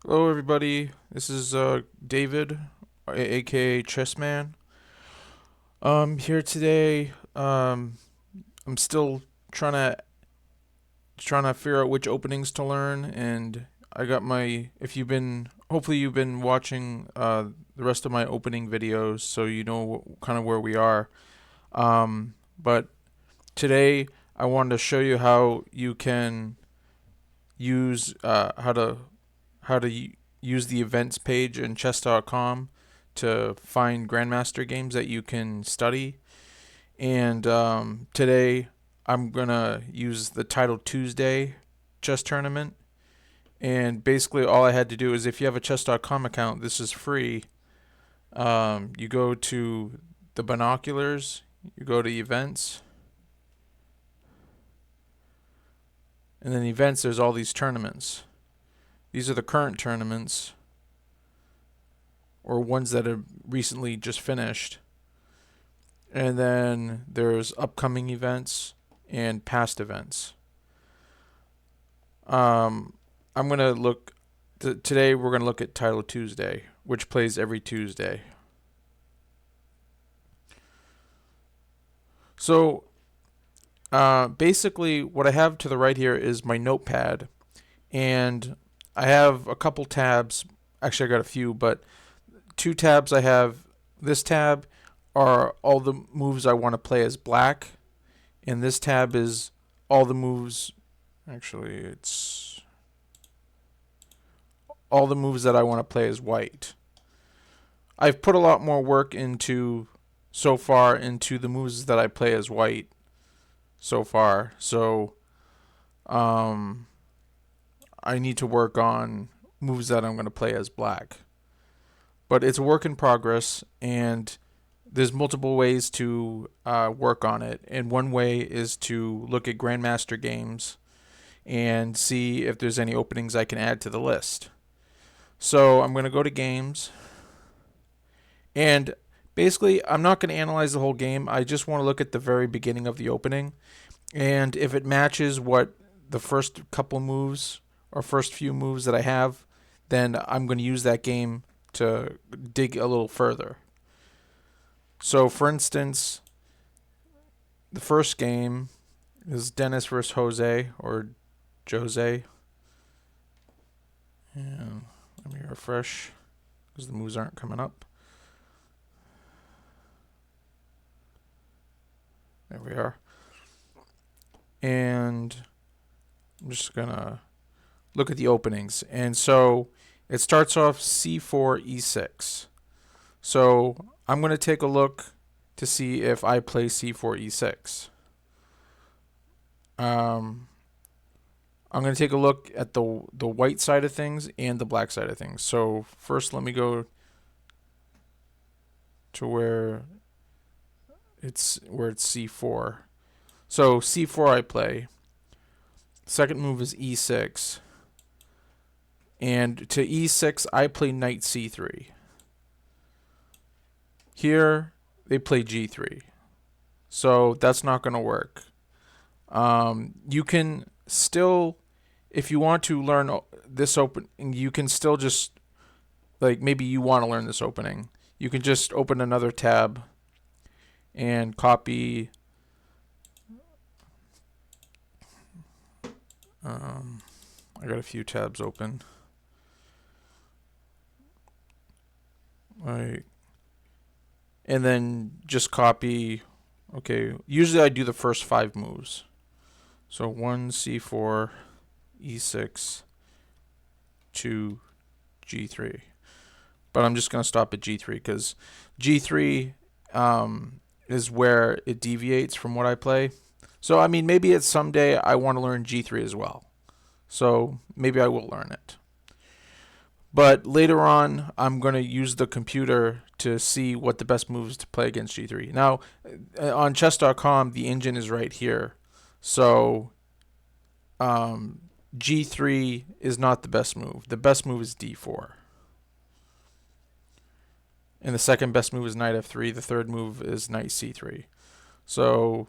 Hello, everybody. This is David, aka Chessman. Here today. I'm still trying to figure out which openings to learn, and I got my. If you've been, hopefully you've been watching the rest of my opening videos, so you know kind of where we are. But today I wanted to show you how you can use how to use the events page in chess.com to find grandmaster games that you can study. And today I'm gonna use the Title Tuesday chess tournament. And basically, all I had to do is, if you have a chess.com account, this is free. You go to the binoculars, you go to events, and then events, there's all these tournaments. These are the current tournaments, or ones that have recently just finished. And then there's upcoming events and past events. I'm going to look, today we're going to look at Title Tuesday, which plays every Tuesday. So basically, what I have to the right here is my notepad, and I have a couple tabs. Actually, I got a few, but two tabs I have. This tab are all the moves I want to play as black, and this tab is all the moves. Actually, it's all the moves that I want to play as white. I've put a lot more work into so far into the moves that I play as white so far. So I need to work on moves that I'm going to play as black. But it's a work in progress, and there's multiple ways to work on it. And one way is to look at Grandmaster games and see if there's any openings I can add to the list. So I'm going to go to games, and basically I'm not going to analyze the whole game. I just want to look at the very beginning of the opening, and if it matches what the first couple moves or first few moves that I have, then I'm going to use that game to dig a little further. So, for instance, the first game is Dennis versus Jose, or Jose. And let me refresh because the moves aren't coming up. There we are. And I'm just going to look at the openings. And so it starts off c4, e6. So I'm going to take a look to see if I play c4, e6. I'm going to take a look at the white side of things and the black side of things. So first, let me go to where it's c4. So c4 I play. Second move is e6. And to e6 I play knight c3. Here they play g3. So that's not going to work. You can still, if you want to learn this opening, you can still just, like, maybe you want to learn this opening. You can just open another tab and copy. I got a few tabs open. And then just copy. Okay, usually I do the first 5 moves. So 1, c4, e6, 2, g3. But I'm just going to stop at g3 because g3 is where it deviates from what I play. So, I mean, maybe it's someday I want to learn g3 as well. So maybe I will learn it. But later on, I'm going to use the computer to see what the best moves to play against g3. Now, on chess.com, the engine is right here. So g3 is not the best move. The best move is d4. And the second best move is knight f3. The third move is knight c3. So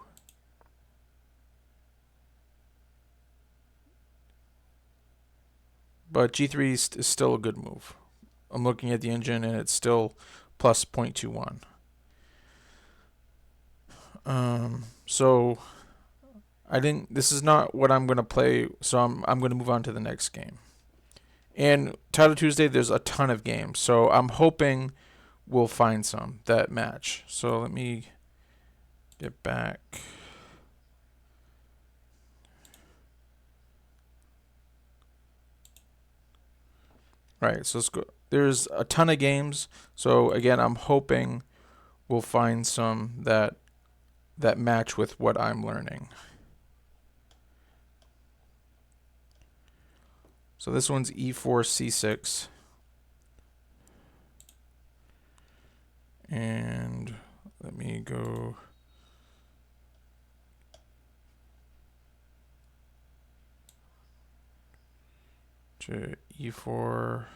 but G3 is still a good move. I'm looking at the engine and it's still plus 0.21. So I didn't. This is not what I'm gonna play. So I'm gonna move on to the next game. And Title Tuesday, there's a ton of games. So I'm hoping we'll find some that match. So let me get back. Right. So let's go. There's a ton of games. So again, I'm hoping we'll find some that match with what I'm learning. So this one's E4 C6. And let me go to E4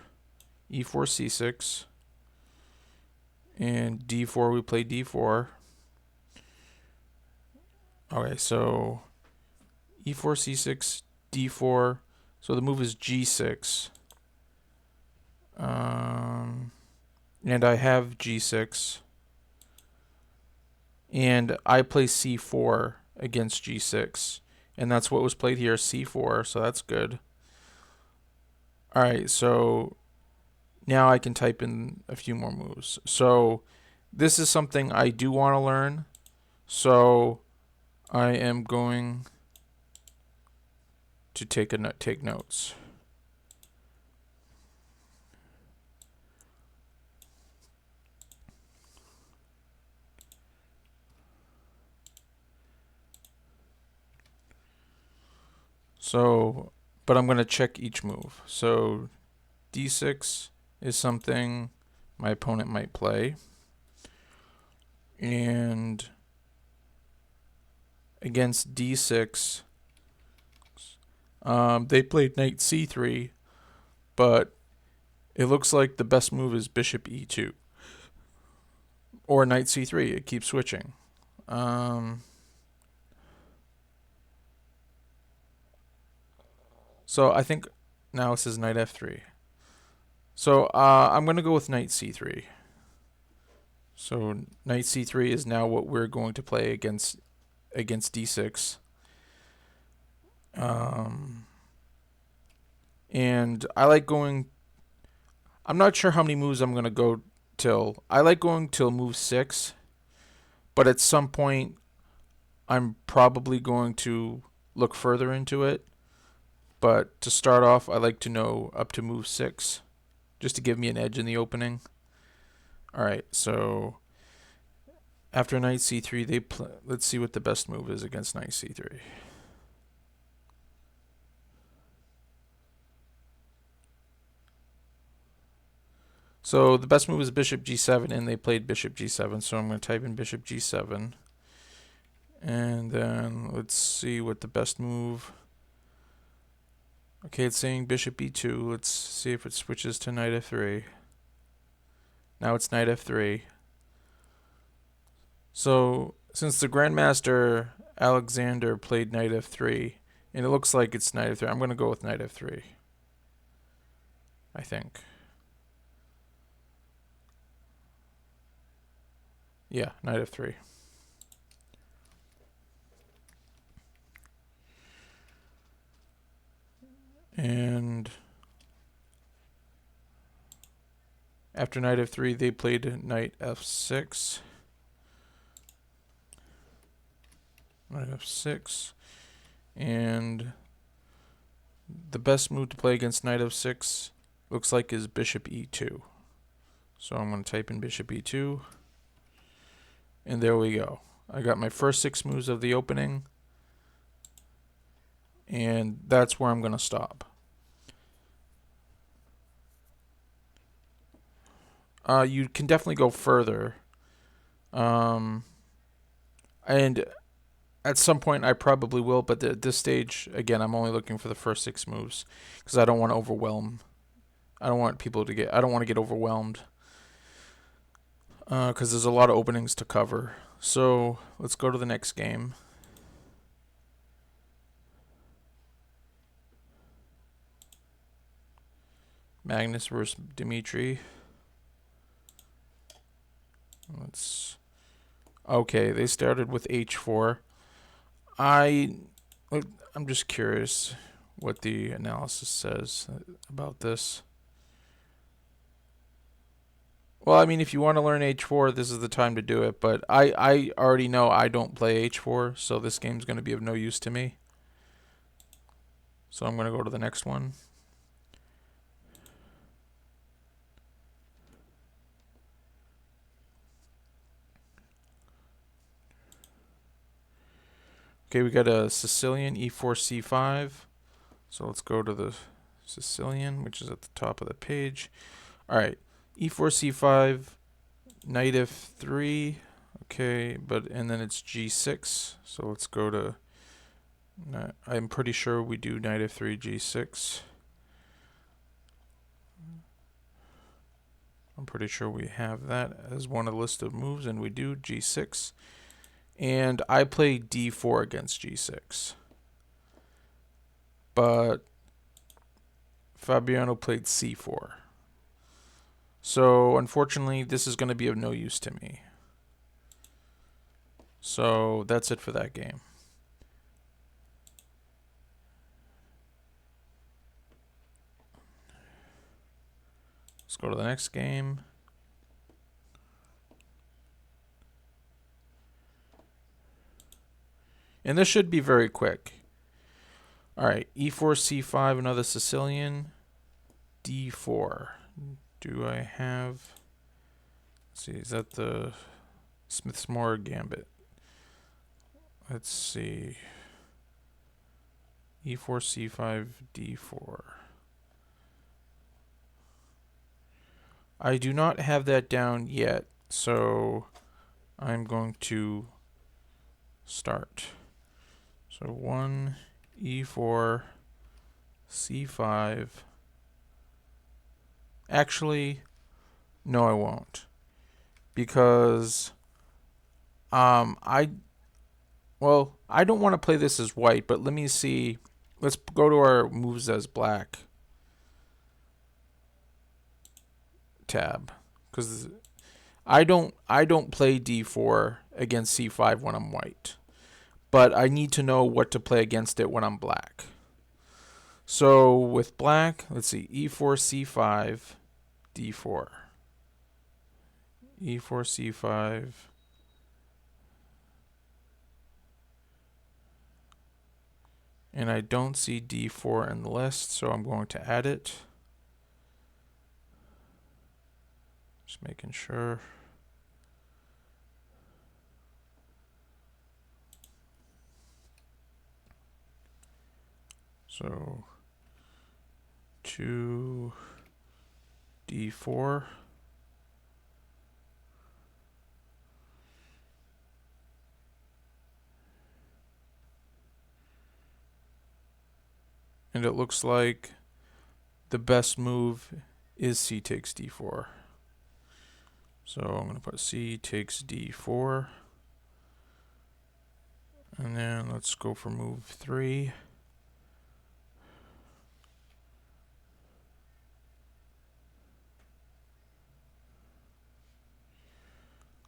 C6. And D4, we play D4. Okay, so E4 C6, D4. So the move is G6. And I have G6. And I play C4 against G6. And that's what was played here, C4, so that's good. Alright, so now I can type in a few more moves. So this is something I do want to learn. So I am going to take notes. So, but I'm going to check each move. So D6 is something my opponent might play. And against D6, they played knight C3, but it looks like the best move is bishop E2 or knight C3. It keeps switching. So I think now it says knight F3. So I'm going to go with knight C3. So knight C3 is now what we're going to play against D6. And I like going. I'm not sure how many moves I'm going to go till. I like going till move 6, but at some point I'm probably going to look further into it. But to start off, I like to know up to move 6, just to give me an edge in the opening. Alright, so after knight c3, let's see what the best move is against knight c3. So the best move is bishop g7, and they played bishop g7, so I'm going to type in bishop g7. And then let's see what the best move. Okay, it's saying bishop e2. Let's see if it switches to knight f3. Now it's knight f3. So since the Grandmaster Alexander played knight f3, and it looks like it's knight f3, I'm going to go with knight f3. I think. Yeah, knight f3. And after knight f3, they played knight f6. Knight f6. And the best move to play against knight f6 looks like is bishop e2. So I'm going to type in bishop e2. And there we go. I got my first 6 moves of the opening. And that's where I'm going to stop. You can definitely go further. And at some point I probably will, but at this stage, again, I'm only looking for the first 6 moves because I don't want to overwhelm. I don't want to get overwhelmed because there's a lot of openings to cover. So let's go to the next game. Magnus versus Dimitri. Okay, they started with h4. I'm just curious what the analysis says about this. Well, I mean, if you want to learn h4, this is the time to do it, but I already know I don't play h4, so this game's going to be of no use to me. So I'm going to go to the next one. Okay, we got a Sicilian, e4, c5. So let's go to the Sicilian, which is at the top of the page. All right, e4, c5, knight f3. Okay, and then it's g6. So let's go to, I'm pretty sure we do knight f3, g6. I'm pretty sure we have that as one of the list of moves, and we do g6. And I play d4 against g6. But Fabiano played c4. So unfortunately, this is going to be of no use to me. So that's it for that game. Let's go to the next game. And this should be very quick. All right, e4, c5, another Sicilian, d4. Do I have... Let's see, is that the Smithsmore Gambit? Let's see. e4, c5, d4. I do not have that down yet, so I'm going to start. So 1, e4, c5. Actually, no, I won't. Because I don't want to play this as white, but let me see. Let's go to our moves as black tab, because I don't play d4 against c5 when I'm white, but I need to know what to play against it when I'm black. So with black, let's see, e4, c5, d4, e4, c5. And I don't see d4 in the list, so I'm going to add it. Just making sure. So 2 d4. And it looks like the best move is c takes d4. So I'm going to put c takes d4. And then let's go for move 3.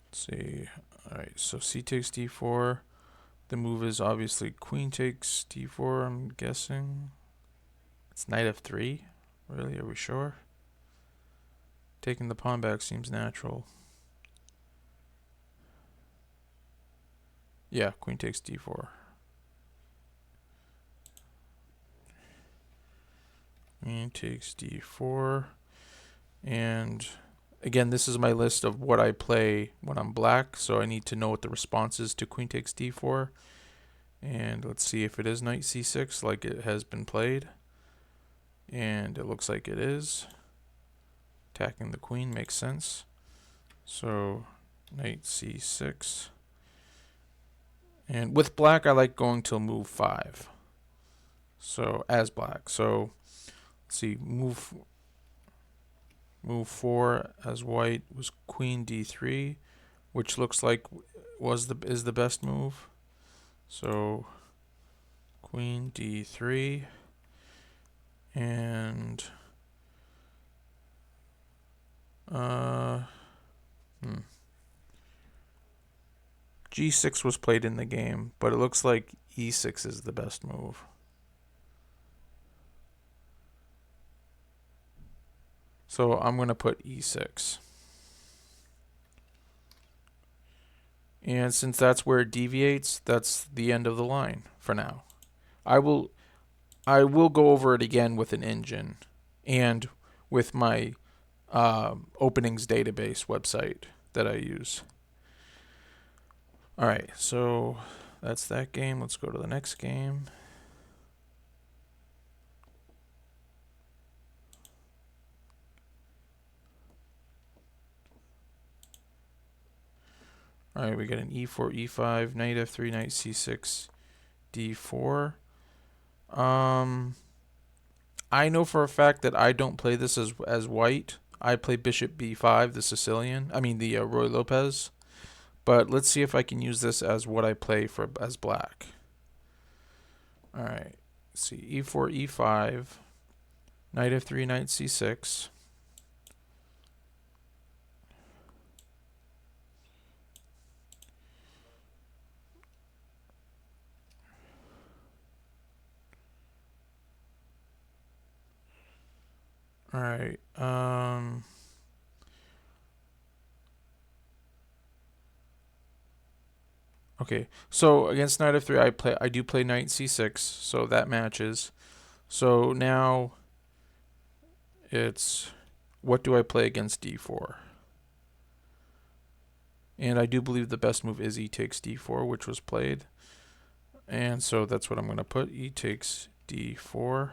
Let's see. Alright, so c takes d4. The move is obviously queen takes d4, I'm guessing. It's knight f3. Really, are we sure? Taking the pawn back seems natural. Yeah, queen takes d4. Queen takes d4. And again, this is my list of what I play when I'm black, so I need to know what the response is to queen takes d4. And let's see if it is knight c6 like it has been played. And it looks like it is. Attacking the queen makes sense. So knight c6. And with black, I like going till move 5. So as black. So let's see, move 4 as white was queen d3, which looks like is the best move. So queen d3, and Uh, G6 was played in the game, but it looks like E6 is the best move. So I'm going to put E6. And since that's where it deviates, that's the end of the line for now. I will go over it again with an engine and with my openings database website that I use. All right, so that's that game. Let's go to the next game. All right, we got an E4, E5, knight F3, knight C6, D4. I know for a fact that I don't play this as white. I play bishop B5, the Sicilian. I mean the Roy Lopez. But let's see if I can use this as what I play for as black. All right. Let's see, E4, E5, knight F3, knight C6. All right. Okay. So against knight f3, I do play knight c6, so that matches. So now it's what do I play against d4? And I do believe the best move is e takes d4, which was played. And so that's what I'm going to put. E takes d4.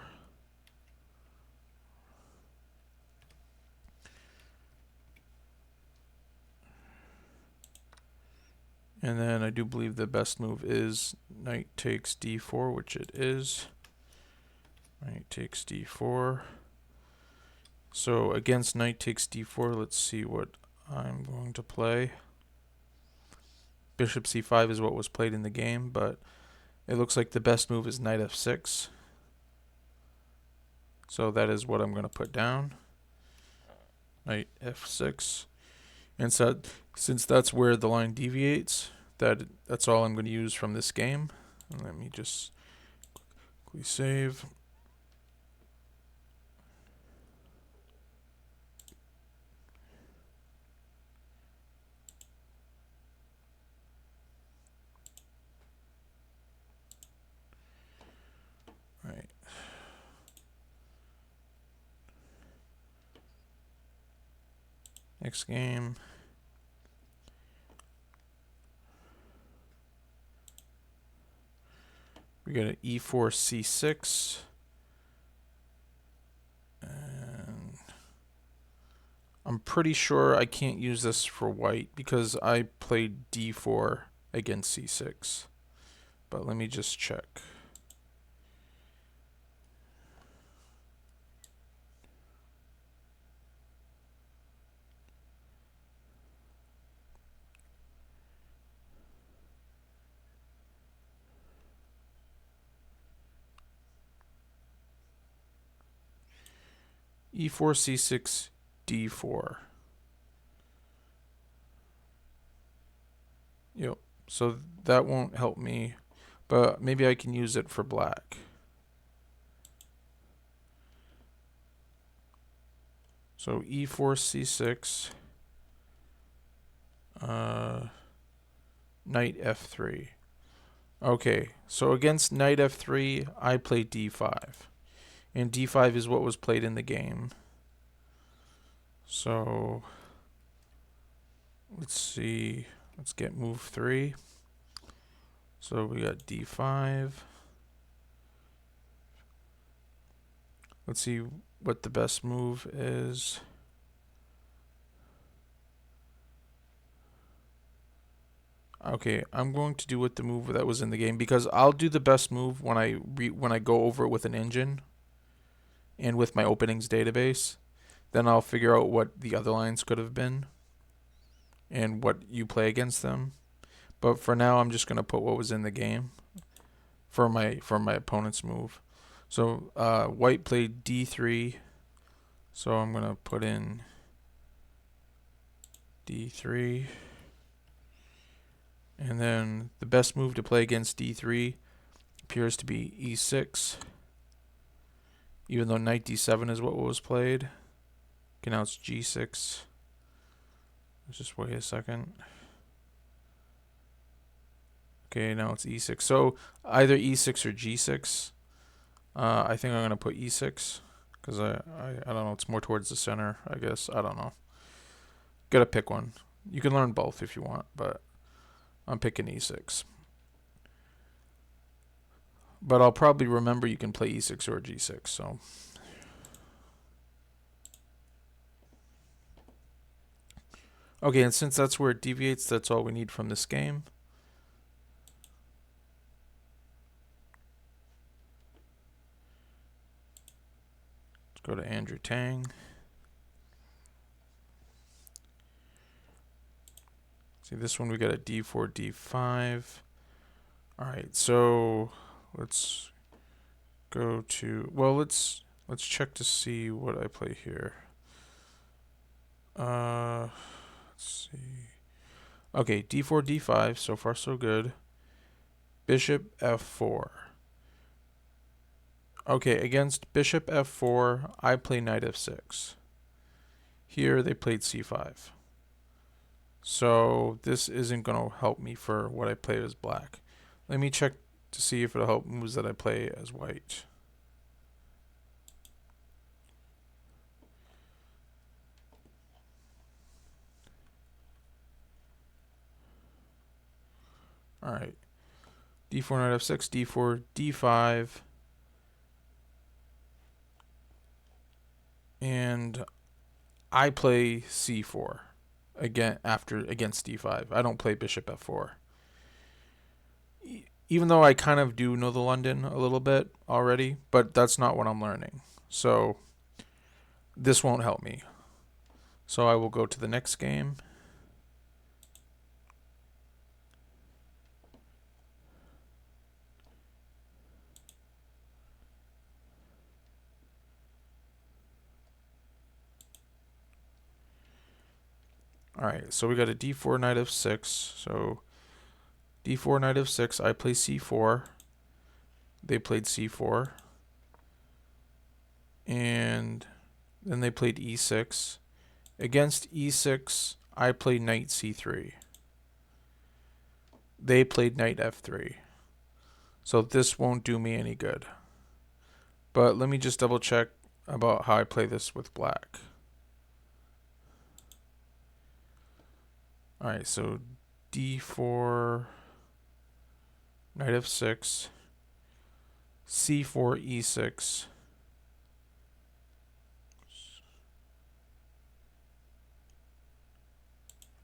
And then I do believe the best move is knight takes d4, which it is. Knight takes d4. So against knight takes d4, let's see what I'm going to play. Bishop c5 is what was played in the game, but it looks like the best move is knight f6. So that is what I'm going to put down. Knight f6. And so since that's where the line deviates, that's all I'm going to use from this game. And let me just quickly save. All right. Next game. We got an e4 c6. And I'm pretty sure I can't use this for white because I played d4 against c6. But let me just check. e4 c6 d4. Yep. So that won't help me, but maybe I can use it for black. So e4 c6, knight f3. Okay, so against knight f3, I play d5. And d5 is what was played in the game. So let's see. Let's get move 3. So we got d5. Let's see what the best move is. Okay, I'm going to do what the move that was in the game because I'll do the best move when I go over it with an engine and with my openings database. Then I'll figure out what the other lines could have been and what you play against them. But for now, I'm just going to put what was in the game for my opponent's move. So white played d3, so I'm going to put in d3. And then the best move to play against d3 appears to be e6, even though knight d7 is what was played. Okay, now it's g6. Let's just wait a second. Okay, now it's e6. So either e6 or g6. I think I'm going to put e6 because I don't know. It's more towards the center, I guess. I don't know. Gotta pick one. You can learn both if you want, but I'm picking e6. But I'll probably remember you can play e6 or g6. So okay, and since that's where it deviates, that's all we need from this game. Let's go to Andrew Tang. See, this one we got a d4, d5. All right, so let's go to, well, let's check to see what I play here. Let's see. Okay, d4, d5. So far, so good. Bishop f4. Okay, against bishop f4, I play knight f6. Here, they played c5. So this isn't going to help me for what I play as black. Let me check to see if it'll help moves that I play as white. All right. d4, knight f6, d4, d5. And I play c4 against d5. I don't play bishop f4. Even though I kind of do know the London a little bit already, but that's not what I'm learning. So this won't help me. So I will go to the next game. All right, so we got a d4, knight f6. So d4, knight f6, I play c4. They played c4. And then they played e6. Against e6, I played knight c3. They played knight f3. So this won't do me any good. But let me just double check about how I play this with black. All right, so d4, knight f6, c4, e6.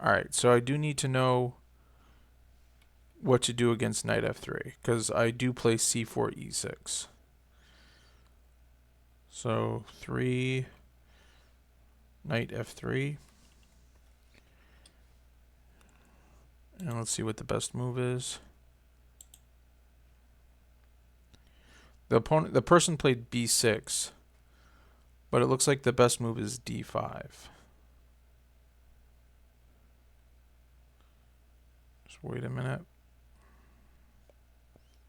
All right, so I do need to know what to do against knight f3 because I do play c4, e6. So 3, knight f3. And let's see what the best move is. The person played b6, but it looks like the best move is d5. Just wait a minute.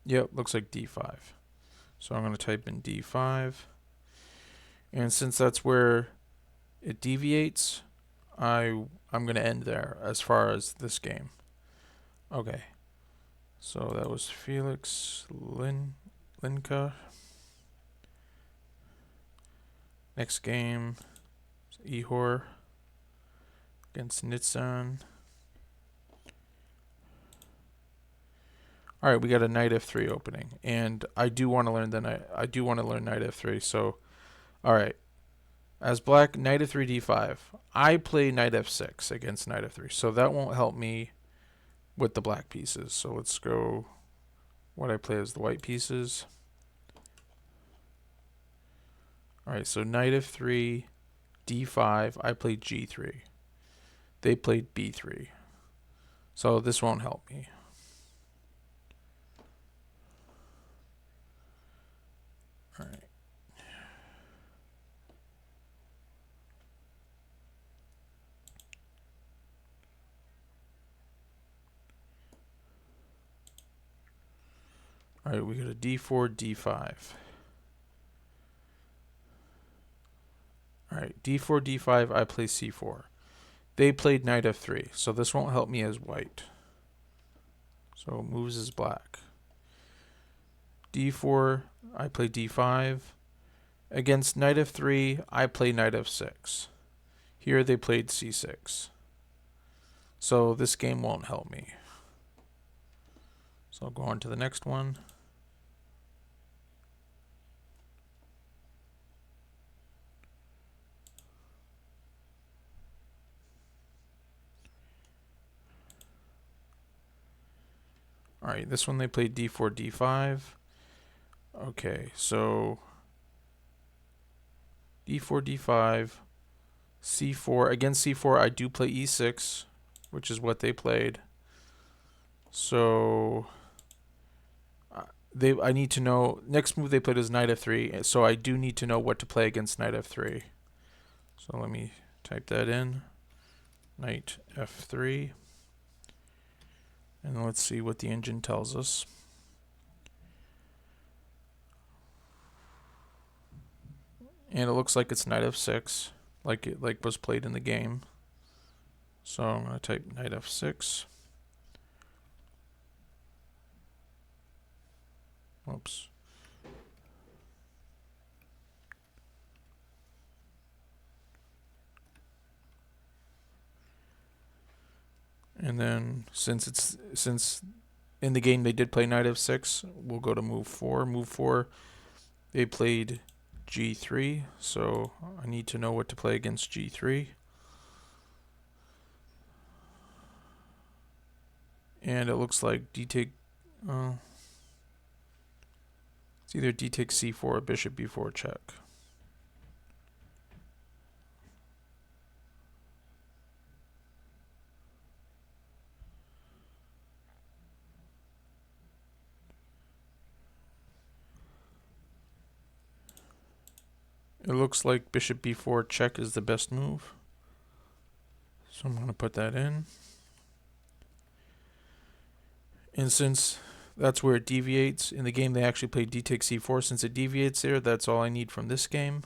Yep, looks like d5. So I'm going to type in d5. And since that's where it deviates, I'm going to end there as far as this game. Okay. So that was Felix Linka. Next game is Ihor against Nitsan. All right, we got a knight f3 opening, and I do want to learn knight f3. So, all right, as black, knight f3 d5. I play knight f6 against knight f3, so that won't help me with the black pieces. So let's go. What I play as the white pieces. All right, so knight f3, d5. I played g3. They played b3. So this won't help me. All right. Alright, we got a d4, d5. Alright, d4, d5, I play c4. They played knight f3, so this won't help me as white. So moves as black. d4, I play d5. Against knight f3, I play knight f6. Here they played c6. So this game won't help me. So I'll go on to the next one. Alright, this one they played d4, d5. Okay, so d4, d5, c4. Against c4, I do play e6, which is what they played. So I need to know, next move they played is knight f3, so I do need to know what to play against knight f3. So let me type that in, knight f3, and let's see what the engine tells us. And it looks like it's knight f6, like was played in the game. So I'm going to type knight f6. Oops. And then since in the game they did play knight f6, we'll go to move 4. Move 4, they played g3, so I need to know what to play against g3. And it looks like d take, it's either d takes c4 or bishop b4 check. It looks like bishop b4 check is the best move. So I'm going to put that in. And since that's where it deviates, in the game they actually played d takes c4. Since it deviates there, that's all I need from this game.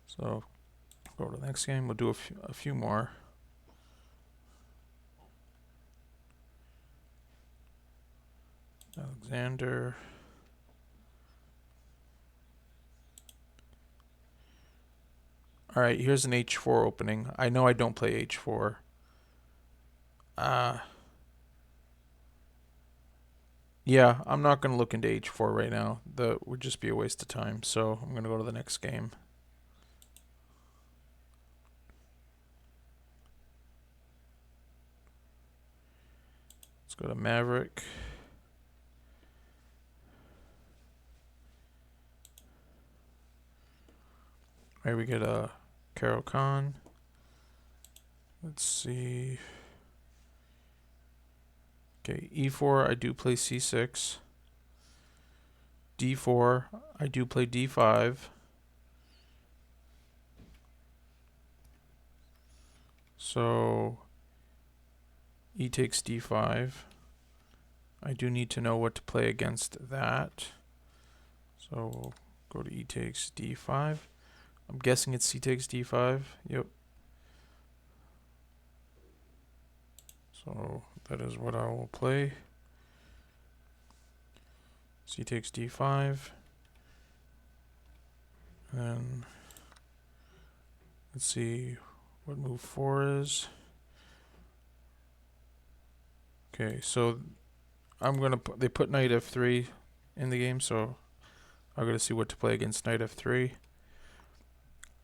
So go to the next game. We'll do a few more. Alexander. Alright, here's an h4 opening. I know I don't play h4. Yeah, I'm not going to look into h4 right now. That would just be a waste of time. So I'm going to go to the next game. Let's go to Maverick. Right, we get a Carol Khan. Let's see. Okay, e4, I do play c6. d4, I do play d5. So e takes d5. I do need to know what to play against that. So we'll go to e takes d5. I'm guessing it's c takes d5. Yep. So that is what I will play. C takes d5. And then let's see what move 4 is. Okay, so I'm gonna they put knight f3 in the game, so I'm gonna see what to play against knight f3.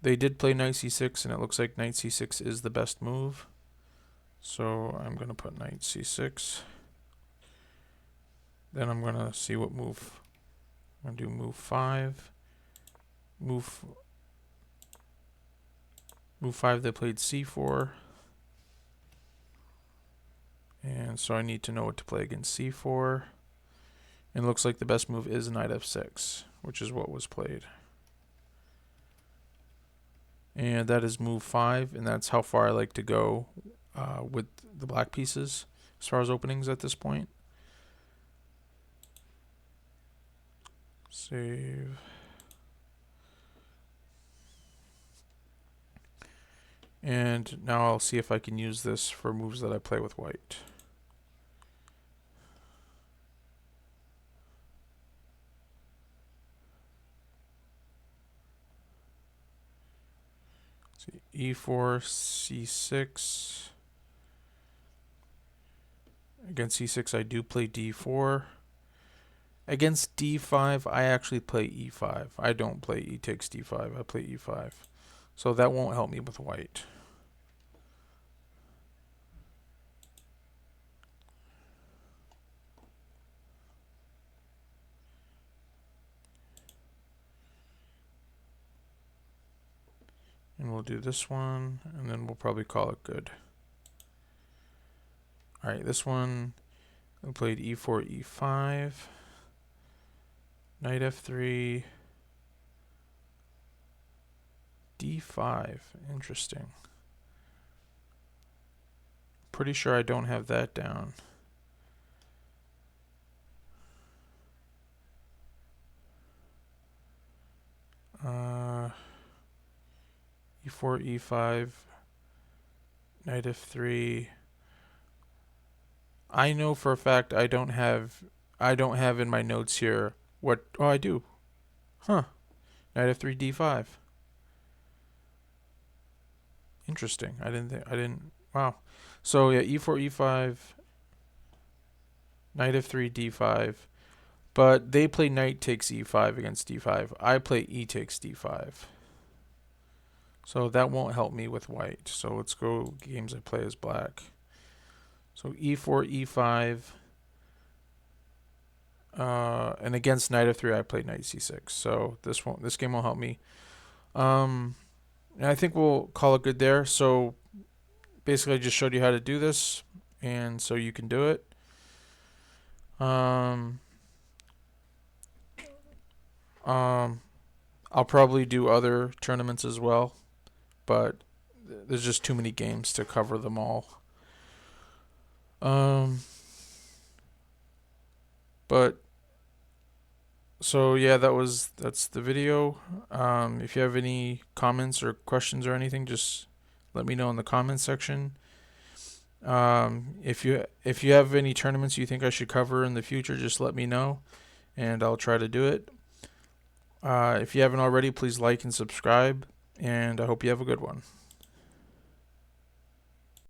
They did play knight c6, and it looks like knight c6 is the best move. So I'm gonna put knight c6. Then I'm gonna see what move. I'm gonna do move 5. Move 5. They played c4. And so I need to know what to play against c4. And it looks like the best move is knight f6, which is what was played. And that is move 5, and that's how far I like to go with the black pieces as far as openings at this point. Save. And now I'll see if I can use this for moves that I play with white. See, e4, c6. Against c6, I do play d4. Against d5, I actually play e5. I don't play e takes d5. I play e5. So that won't help me with white. And we'll do this one, and then we'll probably call it good. Alright, this one, we played e4, e5. Knight f3. d5. Interesting. Pretty sure I don't have that down. E4, e5, knight f3. I know for a fact I don't have in my notes here what. Oh, I do. Huh. Knight f3, d5. Interesting. I didn't. Wow. So yeah, e4, e5, knight f3, d5. But they play knight takes e5 against d5. I play e takes d5. So that won't help me with white. So let's go games I play as black. So e4, e5. And against knight f3, I play knight c6. So this game will help me. And I think we'll call it good there. So basically, I just showed you how to do this, and so you can do it. I'll probably do other tournaments as well, but there's just too many games to cover them all. But so yeah, that's the video. If you have any comments or questions or anything, just let me know in the comments section. If you have any tournaments you think I should cover in the future, just let me know, and I'll try to do it. If you haven't already, please like and subscribe, and I hope you have a good one.